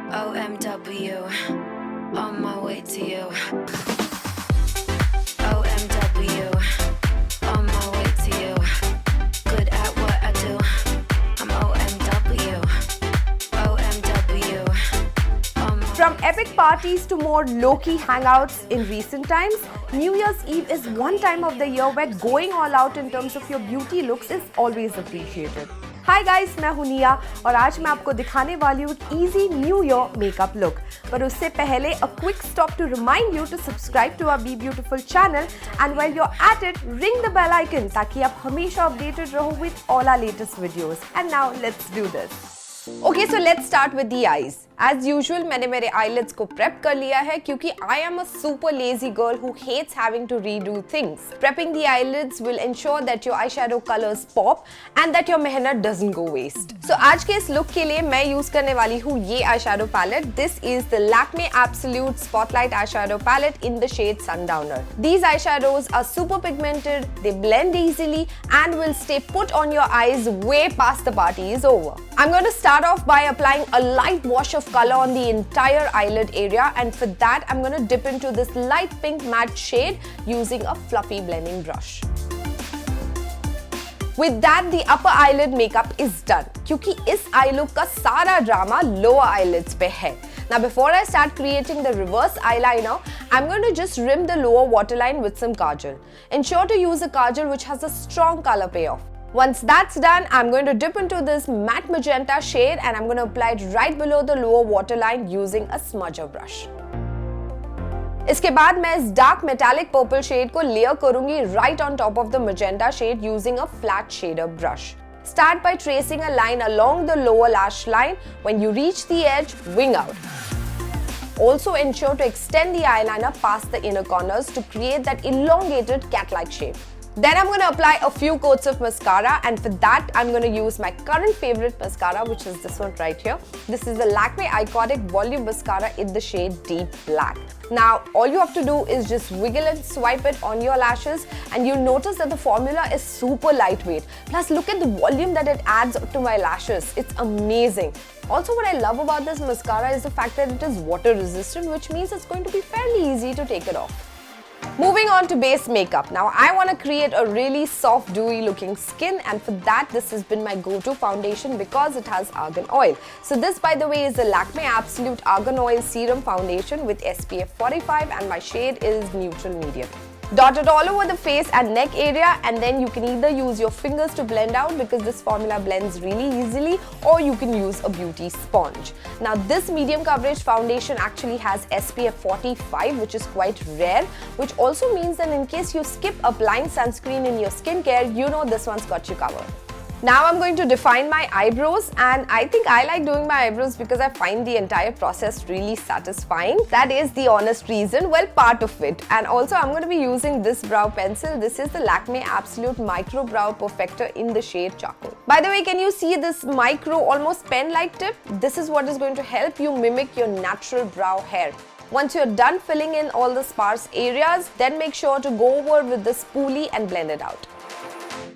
OMW, on my way to you. OMW, on my way to you. Good at what I do. I'm OMW. OMW. From epic parties to more low-key hangouts in recent times, New Year's Eve is one time of the year where going all out in terms of your beauty looks is always appreciated. Hi guys, मैं हूं निया और आज मैं आपको दिखाने वाली हूं easy New Year makeup look. पर उससे पहले a quick stop to remind you to subscribe to our BeBeautiful channel and while you're at it, ring the bell icon ताकि आप हमेशा updated रहो with all our latest videos. And now let's do this. Okay, so let's start with the eyes. As usual, मैंने मेरे eyelids को prep कर लिया है क्योंकि I am a super lazy girl who hates having to redo things. Prepping the eyelids will ensure that your eyeshadow colors pop and that your मेहनत doesn't go waste. So आज के इस look के लिए मैं use करने वाली हूँ ये eyeshadow palette. This is the Lakme Absolute Spotlight Eyeshadow Palette in the shade Sundowner. These eyeshadows are super pigmented, they blend easily and will stay put on your eyes way past the party is over. I'm going to start off by applying a light wash of color on the entire eyelid area, and for that I'm going to dip into this light pink matte shade using a fluffy blending brush. With that, the upper eyelid makeup is done. क्योंकि इस eye look का सारा drama lower eyelids पे है. Now before I start creating the reverse eyeliner, I'm going to just rim the lower waterline with some kajal. Ensure to use a kajal which has a strong color payoff. Once that's done, I'm going to dip into this matte magenta shade and I'm going to apply it right below the lower waterline using a smudger brush. इसके बाद मैं इस dark metallic purple shade को layer करूंगी right on top of the magenta shade using a flat shader brush. Start by tracing a line along the lower lash line. When you reach the edge, wing out. Also ensure to extend the eyeliner past the inner corners to create that elongated cat-like shape. Then I'm going to apply a few coats of mascara, and for that I'm going to use my current favorite mascara, which is this one right here. This is the Lakme Iconic Volume Mascara in the shade Deep Black. Now all you have to do is just wiggle and swipe it on your lashes and you'll notice that the formula is super lightweight. Plus look at the volume that it adds to my lashes. It's amazing. Also what I love about this mascara is the fact that it is water resistant, which means it's going to be fairly easy to take it off. Moving on to base makeup. Now I want to create a really soft dewy looking skin, and for that this has been my go-to foundation because it has argan oil. So this by the way is the Lakme Absolute Argan Oil Serum Foundation with SPF 45 and my shade is neutral medium. Dot it all over the face and neck area, and then you can either use your fingers to blend out because this formula blends really easily, or you can use a beauty sponge. Now this medium coverage foundation actually has SPF 45, which is quite rare, which also means that in case you skip applying sunscreen in your skincare, you know this one's got you covered. Now I'm going to define my eyebrows, and I think I like doing my eyebrows because I find the entire process really satisfying. That is the honest reason, well, part of it. And also I'm going to be using this brow pencil. This is the Lakme Absolute Micro Brow Perfector in the shade Charcoal. By the way, can you see this micro, almost pen-like tip? This is what is going to help you mimic your natural brow hair. Once you're done filling in all the sparse areas, then make sure to go over with the spoolie and blend it out.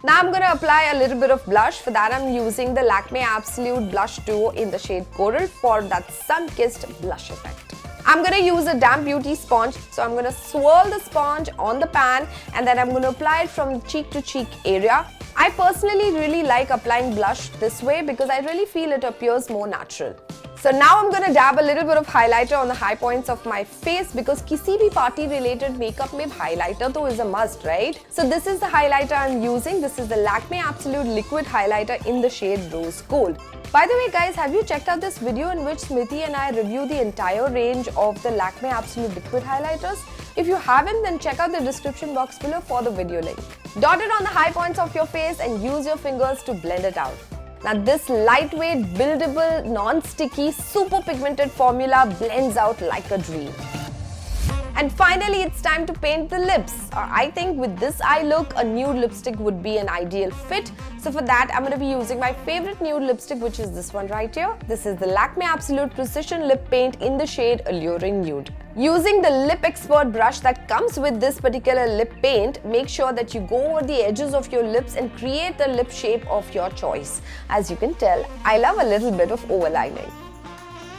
Now I'm going to apply a little bit of blush. For that I'm using the Lakme Absolute Blush Duo in the shade Coral for that sun-kissed blush effect. I'm going to use a damp beauty sponge. So I'm going to swirl the sponge on the pan and then I'm going to apply it from cheek to cheek area. I personally really like applying blush this way because I really feel it appears more natural. So now I'm going to dab a little bit of highlighter on the high points of my face because किसी भी party related makeup में highlighter तो is a must, right? So this is the highlighter I'm using. This is the Lakme Absolute Liquid Highlighter in the shade Rose Gold. By the way guys, have you checked out this video in which Smriti and I review the entire range of the Lakme Absolute Liquid Highlighters? If you haven't, then check out the description box below for the video link. Dot it on the high points of your face and use your fingers to blend it out. Now this lightweight, buildable, non-sticky, super pigmented formula blends out like a dream. And finally, it's time to paint the lips. I think with this eye look, a nude lipstick would be an ideal fit. So for that, I'm going to be using my favorite nude lipstick, which is this one right here. This is the Lakme Absolute Precision Lip Paint in the shade Alluring Nude. Using the Lip Expert brush that comes with this particular lip paint, make sure that you go over the edges of your lips and create the lip shape of your choice. As you can tell, I love a little bit of overlining.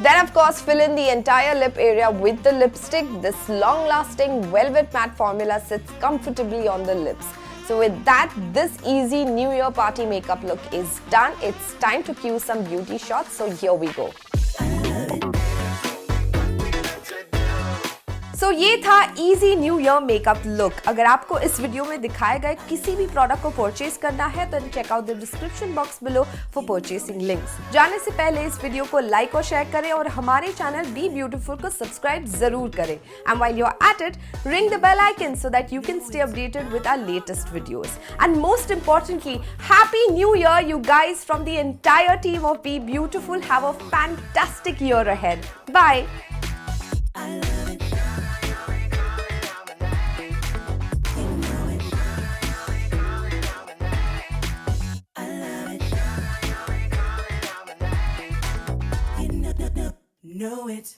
Then of course fill in the entire lip area with the lipstick. This long-lasting velvet matte formula sits comfortably on the lips. So with that, this easy New Year party makeup look is done. It's time to cue some beauty shots. So here we go. So ये था easy new year makeup look. अगर आपको इस video में दिखाए गए किसी भी प्रोडक्ट को परचेज करना है तो check out the description box below for purchasing links. जाने से पहले इस वीडियो को लाइक और शेयर करें और हमारे चैनल बी ब्यूटीफुल को सब्सक्राइब जरूर करें। And while you are at it, ring the bell icon so that you can stay updated with our latest videos. And most importantly, happy new year you guys from the entire team of B Beautiful. Have a fantastic year ahead. Bye. Know it.